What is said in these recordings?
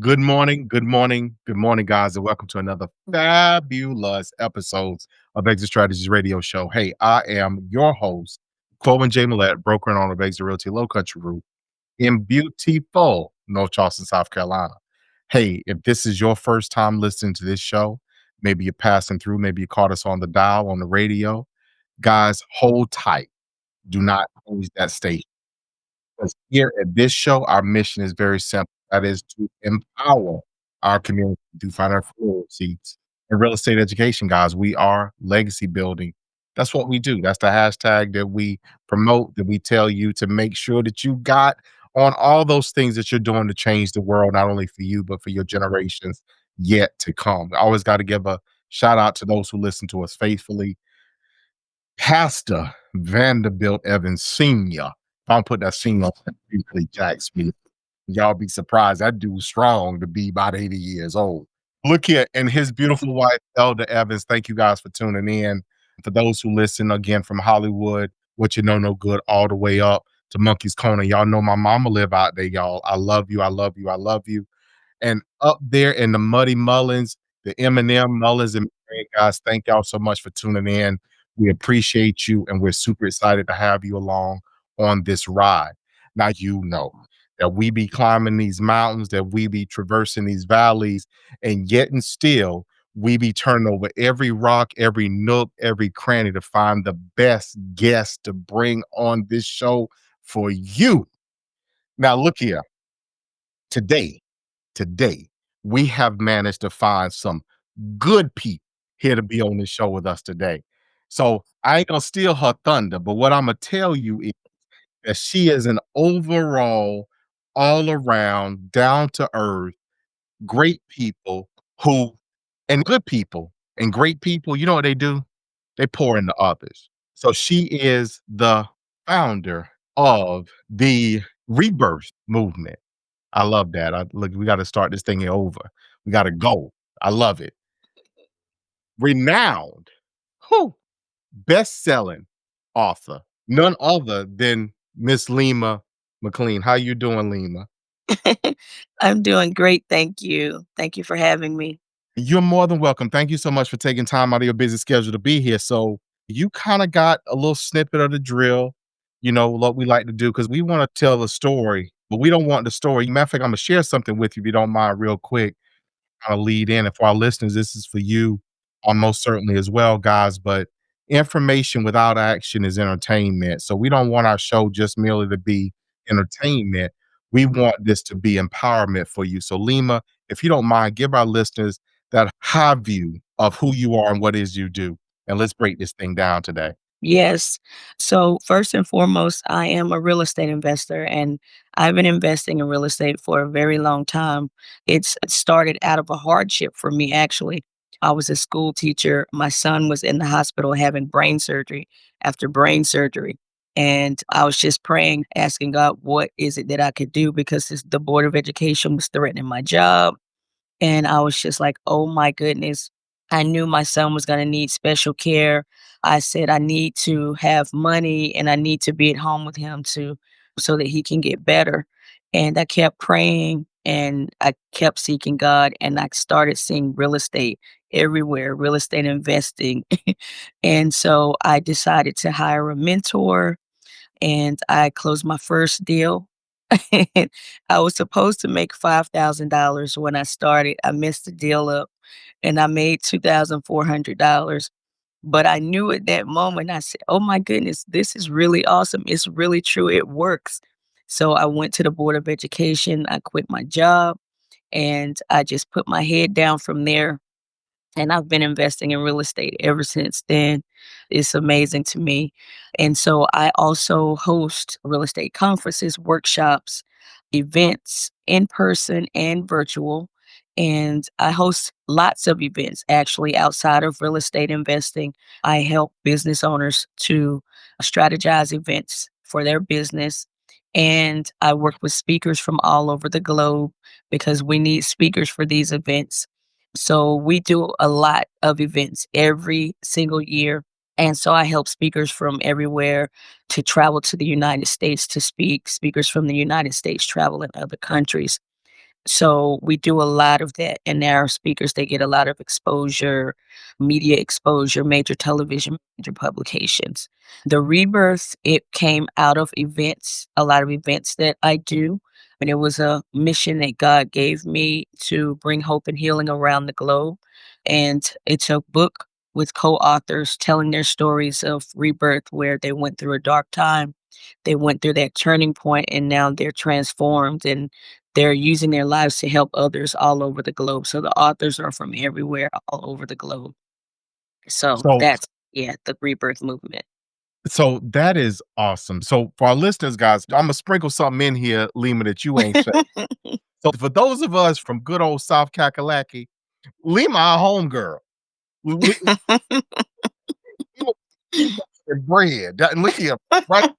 Good morning, guys, and welcome to another fabulous episodes of Exit Strategies Radio Show. Hey, I am your host, Coleman J. Millette, broker and owner of Exit Realty Low Country Group in beautiful North Charleston, South Carolina. Hey, if this is your first time listening to this show, maybe you're passing through, maybe you caught us on the dial on the radio. Guys, hold tight. Do not change that station. Because here at this show, our mission is very simple. That is to empower our community through financial literacy and real estate education, guys. We are legacy building. That's what we do. That's the hashtag that we promote, that we tell you to make sure that you got on all those things that you're doing to change the world, not only for you, but for your generations yet to come. I always got to give a shout out to those who listen to us faithfully. Pastor Vanderbilt Evans Sr. If I don't put that senior on, he really jacks me. Y'all be surprised. That dude's strong to be about 80 years old. Look here, and his beautiful wife, Elder Evans. Thank you guys for tuning in. For those who listen again from Hollywood, what you know, no good, all the way up to Monkey's Corner. Y'all know my mama live out there, y'all. I love you. I love you. I love you. And up there in the Muddy Mullins, the M&M Mullins and guys, thank y'all so much for tuning in. We appreciate you, and we're super excited to have you along on this ride. Now, you know that we be climbing these mountains, that we be traversing these valleys, and yet and still, we be turning over every rock, every nook, every cranny to find the best guest to bring on this show for you. Now, look here. Today, we have managed to find some good people here to be on this show with us today. So I ain't gonna steal her thunder, but what I'm gonna tell you is that she is an overall, all around, down to earth, great people who, and good people and great people, you know what they do? They pour into others. So she is the founder of the Rebirth movement. I love that. Look, we got to start this thing over. We got to go. I love it. Renowned, whew, best-selling author, none other than Miss Lima MacLean. How you doing, Lima? I'm doing great, thank you. Thank you for having me. You're more than welcome. Thank you so much for taking time out of your busy schedule to be here. So you kind of got a little snippet of the drill, you know, what we like to do, because we want to tell a story, but we don't want the story. Matter of fact, I'm gonna share something with you if you don't mind, real quick. Kind of lead in. And for our listeners, this is for you, most certainly as well, guys. But information without action is entertainment. So we don't want our show just merely to be entertainment. We want this to be empowerment for you. So Lima, if you don't mind, give our listeners that high view of who you are and what it is you do. And let's break this thing down today. Yes. So, first and foremost, I am a real estate investor and I've been investing in real estate for a very long time. It started out of a hardship for me, actually. I was a school teacher. My son was in the hospital having brain surgery after brain surgery. And I was just praying, asking God, what is it that I could do? Because the Board of Education was threatening my job. And I was just like, "Oh my goodness." I knew my son was gonna need special care. I said, "I need to have money and I need to be at home with him so that he can get better." And I kept praying and I kept seeking God and I started seeing real estate everywhere, real estate investing. And so I decided to hire a mentor and I closed my first deal. And I was supposed to make $5,000 when I started. I messed the deal up and I made $2,400. But I knew at that moment, I said, "Oh my goodness, this is really awesome. It's really true. It works." So I went to the Board of Education. I quit my job and I just put my head down from there and I've been investing in real estate ever since then. It's amazing to me. And so I also host real estate conferences, workshops, events in person and virtual. And I host lots of events actually outside of real estate investing. I help business owners to strategize events for their business. And I work with speakers from all over the globe because we need speakers for these events. So we do a lot of events every single year. And so I help speakers from everywhere to travel to the United States to speak. Speakers from the United States travel in other countries. So we do a lot of that, and our speakers, they get a lot of exposure, media exposure, major television, major publications. The Rebirth, it came out of events, a lot of events that I do. And it was a mission that God gave me to bring hope and healing around the globe. And it's a book with co-authors telling their stories of rebirth where they went through a dark time. They went through that turning point and now they're transformed and they're using their lives to help others all over the globe. So the authors are from everywhere, all over the globe. So So that's, yeah, the rebirth movement. so that is awesome. So for our listeners, guys, Imma sprinkle something in here, Lima, that you ain't say. So for those of us from good old South Kakalaki, Lima our homegirl. We got bread. That look here, right?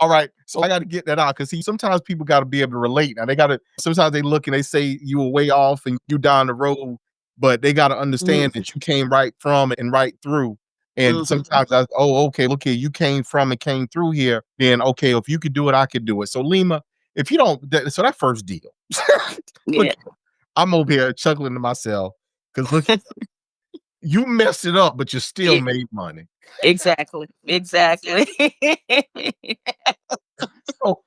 All right. So I gotta get that out because see, sometimes people gotta be able to relate. Now they gotta sometimes they look and they say you were way off and you down the road, but they gotta understand Mhm, that you came right from and right through. And mhm. sometimes oh, okay, look here, you came from and came through here. Then okay, if you could do it, I could do it. So Lima, if you don't, so that first deal. Look, Yeah. I'm over here chuckling to myself because look, you messed it up, but you still Yeah, made money. exactly, exactly. So,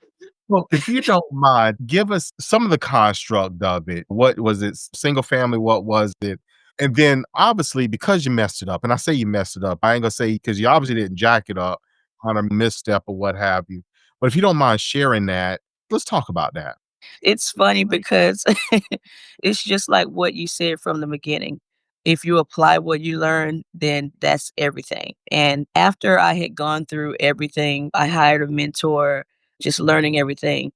well, if you don't mind, give us some of the construct of it. What was it? Single family? What was it? And then obviously, because you messed it up, and I say you messed it up, I ain't gonna say because you obviously didn't jack it up on a misstep or what have you. But if you don't mind sharing that, let's talk about that. It's funny because it's just like what you said from the beginning. If you apply what you learn, then that's everything. And after I had gone through everything, I hired a mentor, just learning everything.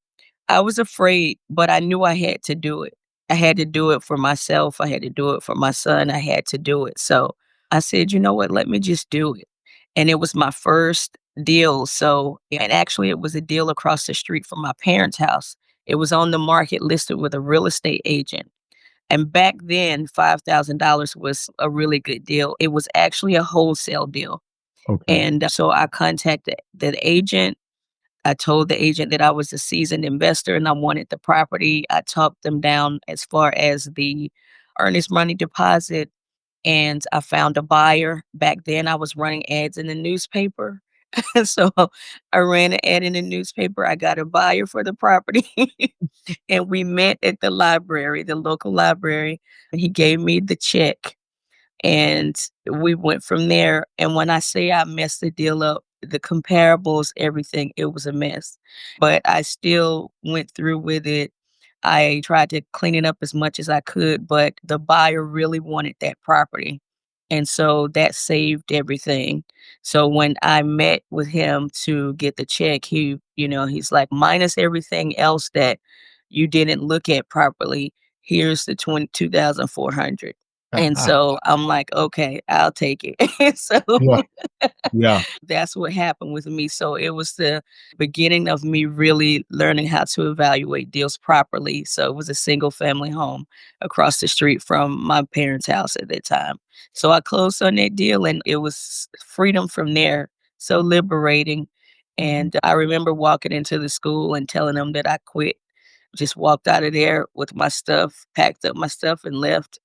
I was afraid, but I knew I had to do it. I had to do it for myself. I had to do it for my son. I had to do it. So I said, you know what? Let me just do it. And it was my first deal. So, and actually, it was a deal across the street from my parents' house. It was on the market listed with a real estate agent. And back then, $5,000 was a really good deal. It was actually a wholesale deal. Okay. And so I contacted the agent. I told the agent that I was a seasoned investor and I wanted the property. I talked them down as far as the earnest money deposit, and I found a buyer. Back then, I was running ads in the newspaper. So I ran an ad in the newspaper. I got a buyer for the property, and we met at the library, the local library. He gave me the check. And we went from there, and when I say I messed the deal up, the comparables, everything, it was a mess. But I still went through with it. I tried to clean it up as much as I could, but the buyer really wanted that property. And so that saved everything. So when I met with him to get the check, he's like, minus everything else that you didn't look at properly, here's the 22,400. And so I'm like, "Okay, I'll take it." And so Yeah. Yeah. that's what happened with me. So it was the beginning of me really learning how to evaluate deals properly. So it was a single family home across the street from my parents' house at that time. So I closed on that deal and it was freedom from there. So liberating. And I remember walking into the school and telling them that I quit. Just walked out of there with my stuff, packed up my stuff and left.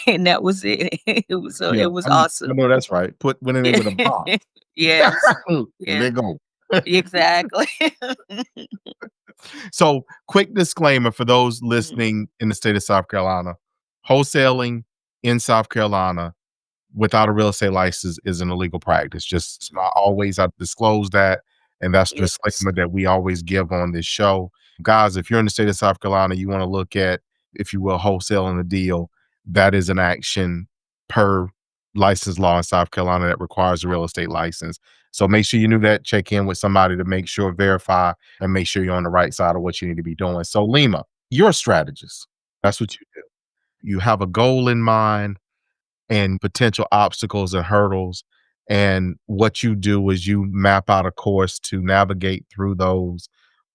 And that was it. Yeah. It was I awesome. know that's right. Went in there with a box. Yes. And Yeah, they go. exactly. So, quick disclaimer for those Mhm. listening in the state of South Carolina: wholesaling in South Carolina without a real estate license is an illegal practice. Just I always I disclose that, and that's the Yes. disclaimer that we always give on this show. Guys, if you're in the state of South Carolina, you want to look at, if you will, wholesaling a deal, that is an action per license law in South Carolina that requires a real estate license. So make sure you knew that, check in with somebody to make sure, verify, and make sure you're on the right side of what you need to be doing. So Lima, you're a strategist. That's what you do. You have a goal in mind and potential obstacles and hurdles. And what you do is you map out a course to navigate through those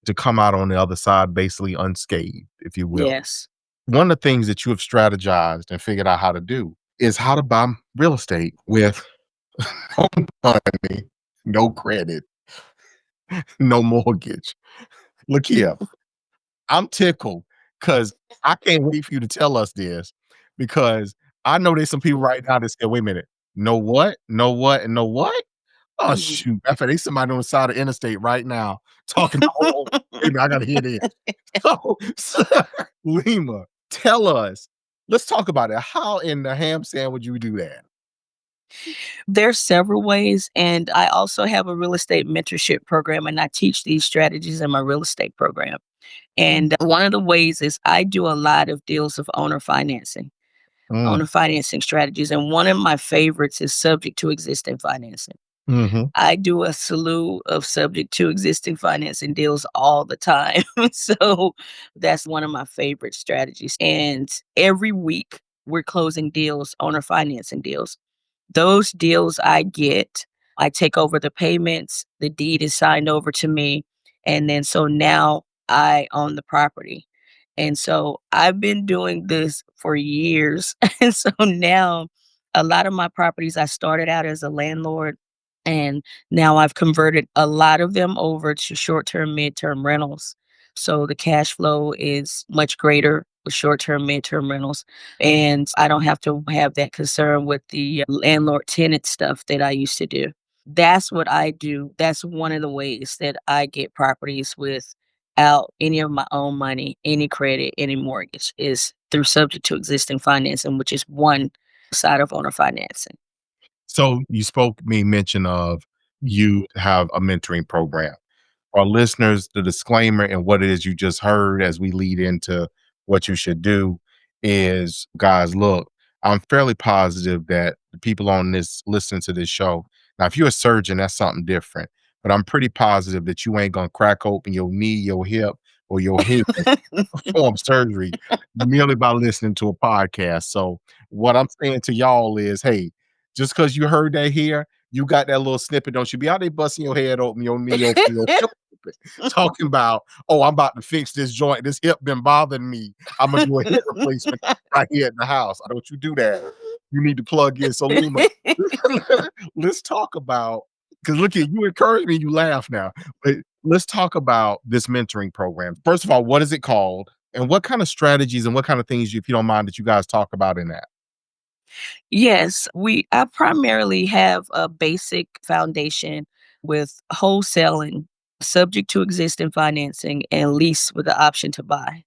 to come out on the other side basically unscathed, if you will. Yes. One of the things that you have strategized and figured out how to do is how to buy real estate with no money, no credit, no mortgage. Look here, I'm tickled because I can't wait for you to tell us this because I know there's some people right now that say, wait a minute, know what? Know what? And know what? Oh, Mhm. shoot. I think there's somebody on the side of the interstate right now talking about, oh, wait a minute, I got to hear this. So, Lima, tell us, let's talk about it. How in the ham sandwich you do that? There's several ways, and I also have a real estate mentorship program, and I teach these strategies in my real estate program. And one of the ways is I do a lot of deals of Mm, owner financing strategies, and one of my favorites is subject to existing financing. mhm. I do a slew of subject to existing financing deals all the time. So that's one of my favorite strategies. And every week we're closing deals, owner financing deals. Those deals I get, I take over the payments, the deed is signed over to me, and then so now I own the property. And so I've been doing this for years. And so now a lot of my properties, I started out as a landlord, and now I've converted a lot of them over to short-term, mid-term rentals. So the cash flow is much greater with short-term, mid-term rentals. And I don't have to have that concern with the landlord tenant stuff that I used to do. That's what I do. That's one of the ways that I get properties without any of my own money, any credit, any mortgage is through subject to existing financing, which is one side of owner financing. So you spoke me mention of you have a mentoring program. Our listeners, the disclaimer and what it is you just heard as we lead into what you should do is, guys, look, I'm fairly positive that the people on this listening to this show. Now, if you're a surgeon, that's something different. But I'm pretty positive that you ain't gonna crack open your knee, your hip, or your hip perform surgery merely by listening to a podcast. So what I'm saying to y'all is, hey, just because you heard that here, you got that little snippet, don't you be out there busting your head open, your knee open, your hip open, talking about, oh, I'm about to fix this joint. This hip been bothering me. I'm gonna do a hip replacement right here at the house. Don't you do that. You need to plug in. So Lima, let's talk about because look at you encourage me, you laugh now. But let's talk about this mentoring program. First of all, what is it called? And what kind of strategies and what kind of things, if you don't mind, that you guys talk about in that? Yes, I primarily have a basic foundation with wholesaling, subject to existing financing, and lease with the option to buy.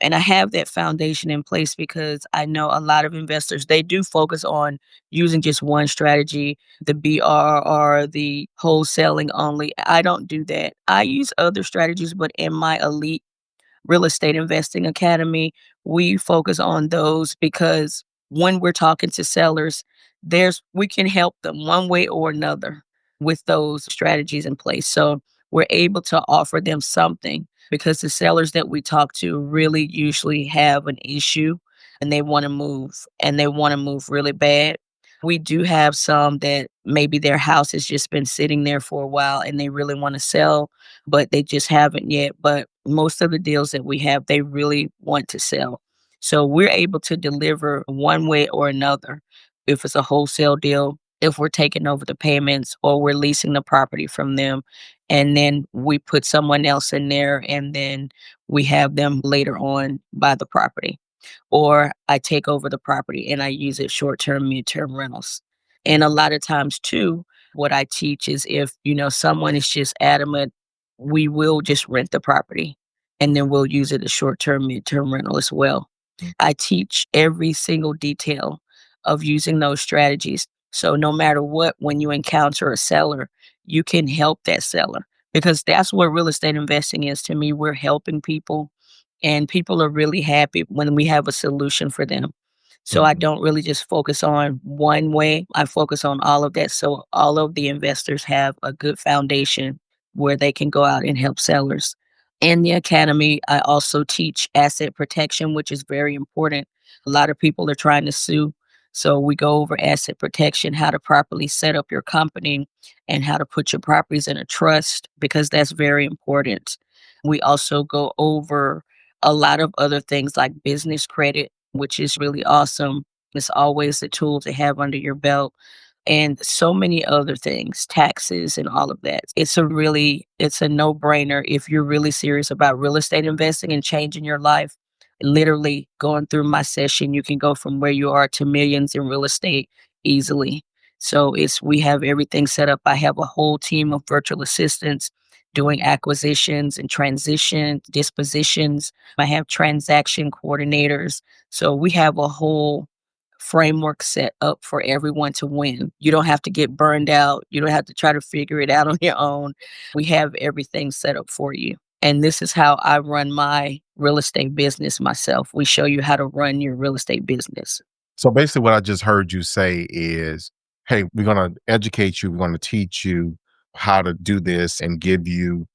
And I have that foundation in place because I know a lot of investors, they do focus on using just one strategy, the BR or the wholesaling only. I don't do that. I use other strategies, but in my elite Real Estate Investing Academy, we focus on those because when we're talking to sellers, we can help them one way or another with those strategies in place. So we're able to offer them something because the sellers that we talk to really usually have an issue and they want to move really bad. We do have some that maybe their house has just been sitting there for a while and they really want to sell, but they just haven't yet. But most of the deals that we have, they really want to sell. So we're able to deliver one way or another. If it's a wholesale deal, if we're taking over the payments or we're leasing the property from them, and then we put someone else in there and then we have them later on buy the property. Or I take over the property and I use it short term, mid term rentals. And a lot of times too, what I teach is if, someone is just adamant, we will just rent the property and then we'll use it as short term, mid term rental as well. I teach every single detail of using those strategies. So no matter what, when you encounter a seller, you can help that seller because that's what real estate investing is to me. We're helping people and people are really happy when we have a solution for them. So I Mhm. don't really just focus on one way. I focus on all of that. So all of the investors have a good foundation where they can go out and help sellers. In the academy, I also teach asset protection, which is very important. A lot of people are trying to sue. So we go over asset protection, how to properly set up your company and how to put your properties in a trust because that's very important. We also go over a lot of other things like business credit, which is really awesome. It's always a tool to have under your belt and so many other things, taxes and all of that. It's a no-brainer if you're really serious about real estate investing and changing your life. Literally going through my session, you can go from where you are to millions in real estate easily. So it's we have everything set up. I have a whole team of virtual assistants doing acquisitions and transition dispositions. I have transaction coordinators. So we have a whole framework set up for everyone to win. You don't have to get burned out. You don't have to try to figure it out on your own. We have everything set up for you. And this is how I run my real estate business myself. We show you how to run your real estate business. So basically, what I just heard you say is, hey, we're going to educate you, we're going to teach you how to do this and give you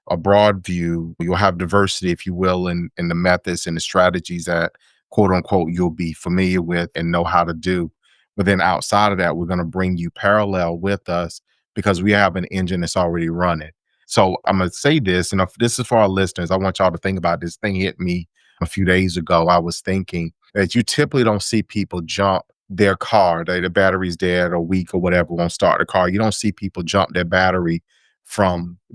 a broad view. You'll have diversity, if you will, in the methods and the strategies that, quote unquote, you'll be familiar with and know how to do. But then outside of that, we're going to bring you parallel with us because we have an engine that's already running. So I'm going to say this, and if this is for our listeners, I want y'all to think about this. Thing hit me a few days ago. I was thinking that you typically don't see people jump their car. The battery's dead or weak or whatever, won't start the car. You don't see people jump their battery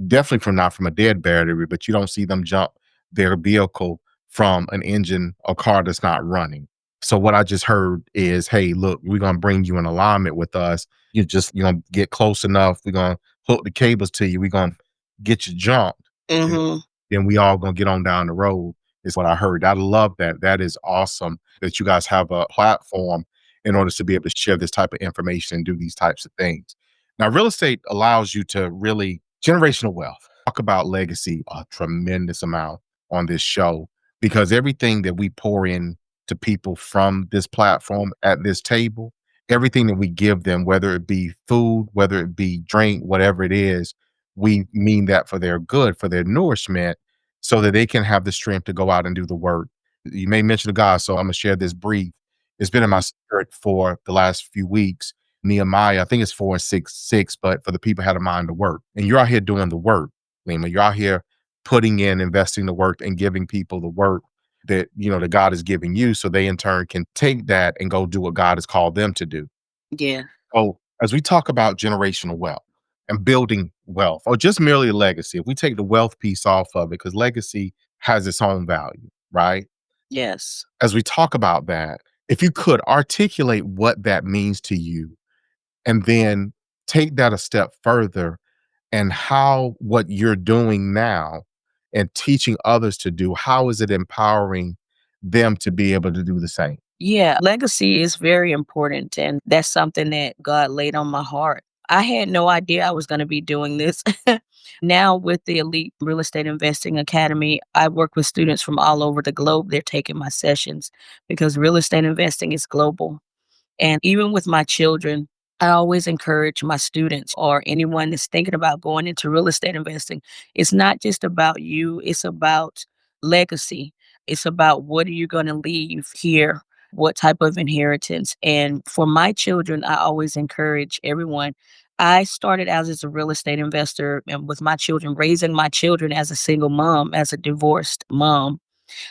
definitely from not from a dead battery, but you don't see them jump their vehicle from an engine or car that's not running. So what I just heard is, hey, look, we're going to bring you in alignment with us. You're going to get close enough. We're going to hook the cables to you. We're going to get you jumped. And Mhm. then we all going to get on down the road is what I heard. I love that. That is awesome that you guys have a platform in order to be able to share this type of information and do these types of things. Now, real estate allows you to really generational wealth. Talk about legacy a tremendous amount on this show because everything that we pour in to people from this platform at this table, everything that we give them, whether it be food, whether it be drink, whatever it is, we mean that for their good, for their nourishment, so that they can have the strength to go out and do the work. You may mention the God, so I'm gonna share this brief. It's been in my spirit for the last few weeks. Nehemiah, I think it's 4:6, but for the people who had a mind to work. And you're out here doing the work, Lima. You're out here putting in, investing the work and giving people the work that that God is giving you so they in turn can take that and go do what God has called them to do. Yeah. So as we talk about generational wealth and building wealth or just merely legacy, if we take the wealth piece off of it, because legacy has its own value, right? Yes. As we talk about that, if you could articulate what that means to you and then take that a step further and how what you're doing now and teaching others to do, how is it empowering them to be able to do the same? Yeah, legacy is very important, and that's something that God laid on my heart. I had no idea I was going to be doing this. Now, with the Elite Real Estate Investing Academy, I work with students from all over the globe. They're taking my sessions because real estate investing is global. And even with my children, I always encourage my students or anyone that's thinking about going into real estate investing. It's not just about you, it's about legacy. It's about what are you going to leave here? What type of inheritance? And for my children, I always encourage everyone. I started out as a real estate investor and with my children, raising my children as a single mom, as a divorced mom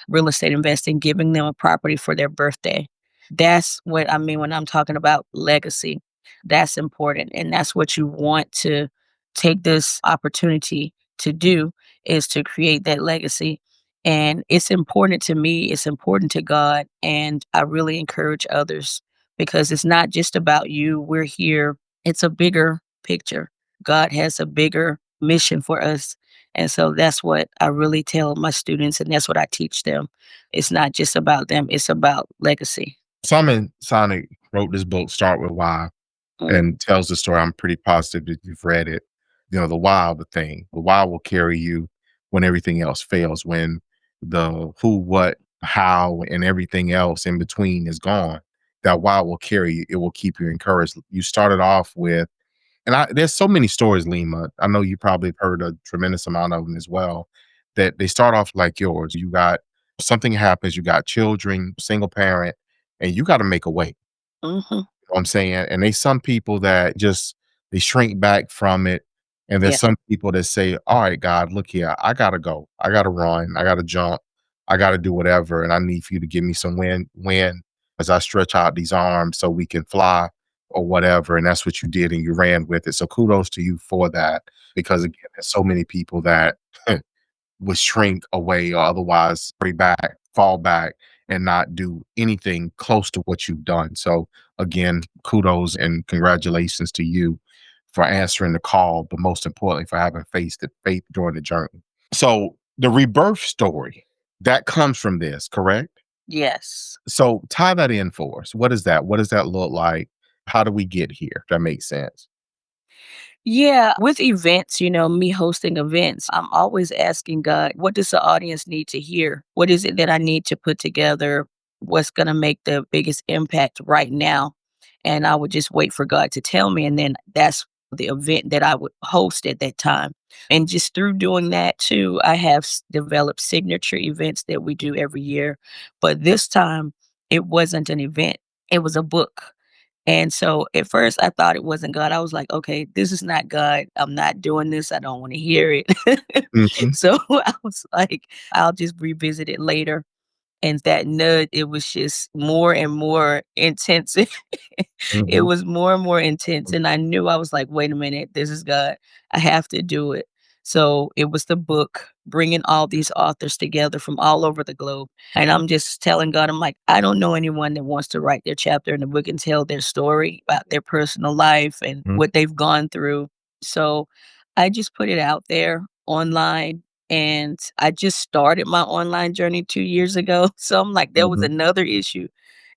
real estate investing, giving them a property for their birthday. That's what I mean when I'm talking about legacy. That's important. And that's what you want to take this opportunity to do is to create that legacy. And it's important to me, it's important to God. And I really encourage others because it's not just about you. We're here, it's a bigger picture. God has a bigger mission for us and so that's what I really tell my students, and that's what I teach them. It's not just about them, it's about legacy. Simon Sinek wrote this book, Start With Why, Mm, and tells the story. I'm pretty positive that you've read it. The why of the thing. The why will carry you when everything else fails, when the who, what, how, and everything else in between is gone. That why will carry you. It will keep you encouraged. You started off with, and there's so many stories, Lima. I know you probably have heard a tremendous amount of them as well, that they start off like yours. You got something happens, you got children, single parent, and you got to make a way. mhm. What I'm saying? And they some people that just they shrink back from it. And there's Yeah. some people that say, all right, God, look here, I gotta go. I gotta run. I gotta jump. I gotta do whatever. And I need for you to give me some wind as I stretch out these arms so we can fly or whatever. And that's what you did and you ran with it. So kudos to you for that. Because again, there's so many people that would shrink away or otherwise fall back and not do anything close to what you've done. So again, kudos and congratulations to you for answering the call, but most importantly for having faith during the journey. So the rebirth story that comes from this, correct? Yes. So tie that in for us. What is that? What does that look like? How do we get here? If that makes sense. Yeah, with events, me hosting events, I'm always asking God, what does the audience need to hear? What is it that I need to put together? What's going to make the biggest impact right now? And I would just wait for God to tell me. And then that's the event that I would host at that time. And just through doing that too, I have developed signature events that we do every year. But this time, it wasn't an event, it was a book. And so at first I thought it wasn't God. I was like, okay, this is not God. I'm not doing this. I don't want to hear it. Mhm, So I was like, I'll just revisit it later. And that nudge, it was just more and more intense. It mhm, was more and more intense, and I knew I was like, "Wait a minute, this is God. I have to do it." So, it was the book, bringing all these authors together from all over the globe, and I'm just telling God, I'm like, "I don't know anyone that wants to write their chapter in the book and tell their story about their personal life and mhm, what they've gone through." So, I just put it out there online, and I just started my online journey 2 years ago, so I'm like, there was mhm. another issue.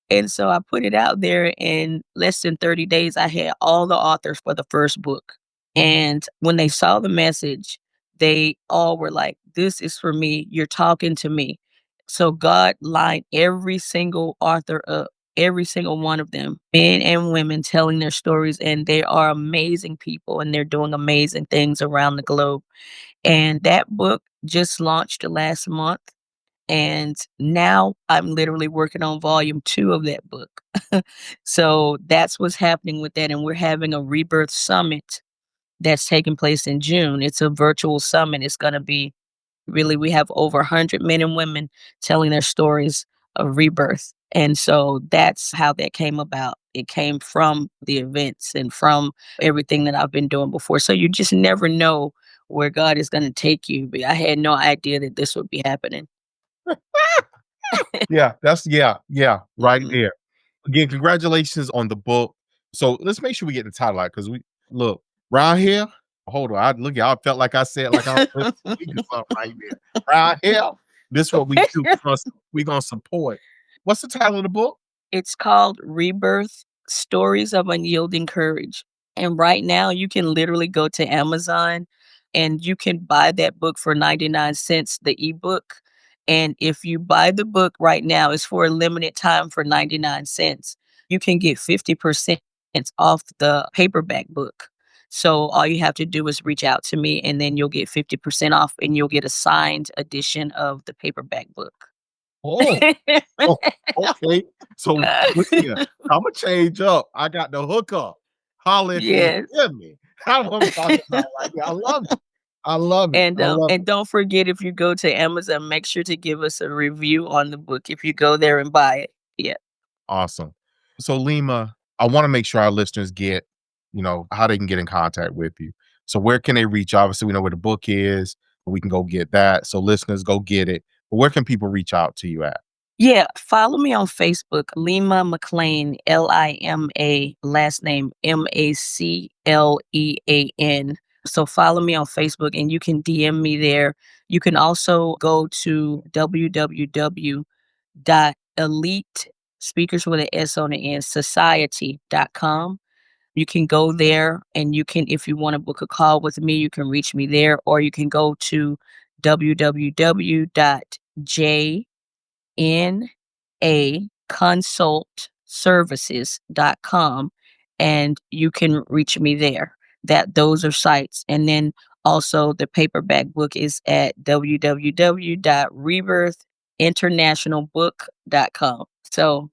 And so I put it out there in less than 30 days. I had all the authors for the first book. And when they saw the message, they all were like, "This is for me. You're talking to me." So God lined every single author up, every single one of them, men and women telling their stories. And they are amazing people and they're doing amazing things around the globe. And that book just launched last month. And now I'm literally working on volume 2 of that book. So that's what's happening with that, and we're having a Rebirth Summit that's taking place in June. It's a virtual summit. It's gonna be really we have over 100 men and women telling their stories of rebirth, and so that's how that came about. It came from the events and from everything that I've been doing before. So you just never know where God is gonna take you, but I had no idea that this would be happening. Yeah, yeah, right Mhm. there. Again, congratulations on the book. So let's make sure we get the title out because we look round here. Hold on, I look. I felt like I said like I was speaking something right there. Round here, this what we do. We gonna support. What's the title of the book? It's called Rebirth: Stories of Unyielding Courage. And right now, you can literally go to Amazon and you can buy that book for 99 cents, the ebook. And if you buy the book right now, it's for a limited time for 99 cents. You can get 50% off the paperback book. So all you have to do is reach out to me and then you'll get 50% off and you'll get a signed edition of the paperback book. Oh, oh, okay. So look here, I'ma change up. I got the hookup. Holla if you Yes. hear me. That's what I'm talking about right here. I love it. I love it. I love And it. don't forget if you go to Amazon, make sure to give us a review on the book if you go there and buy it. Yeah. Awesome. So Lima, I want to make sure our listeners get, how they can get in contact with you. So where can they reach? Obviously, we know where the book is. We can go get that. So listeners, go get it. But where can people reach out to you at? Yeah, follow me on Facebook, Lima MacLean, Lima, last name Maclean. So follow me on Facebook and you can DM me there. You can also go to www.elite, speakers with an S on the end, society.com. You can go there and you can, if you want to book a call with me, you can reach me there, or you can go to www.jnaconsultservices.com and you can reach me there. Those are sites. And then also the paperback book is at www.rebirthinternationalbook.com. So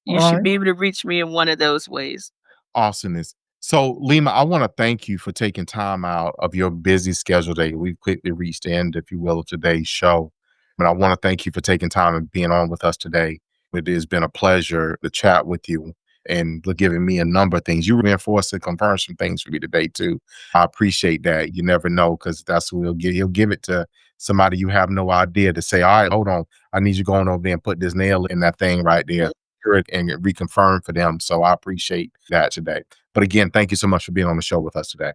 you All should right. be able to reach me in one of those ways. Awesomeness. So, Lima, I want to thank you for taking time out of your busy schedule today. We've quickly reached the end, if you will, of today's show. But I want to thank you for taking time and being on with us today. It has been a pleasure to chat with you and for giving me a number of things. You reinforced and confirmed some things for me today, too. I appreciate that. You never know, because that's who he'll give. He'll give it to somebody you have no idea to say, all right, hold on. I need you going over there and put this nail in that thing right there. Hear it and reconfirm for them. So I appreciate that today. But again, thank you so much for being on the show with us today.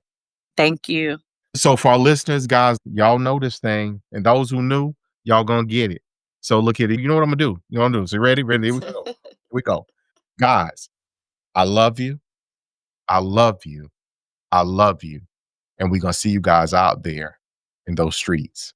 Thank you. So for our listeners, guys, y'all know this thing, and those who knew, y'all gonna get it. So look at it. You know what I'm gonna do? You know what I'm doing? So ready? Ready? Here we go. Here we go. Guys, I love you. I love you. I love you. And we're gonna see you guys out there in those streets.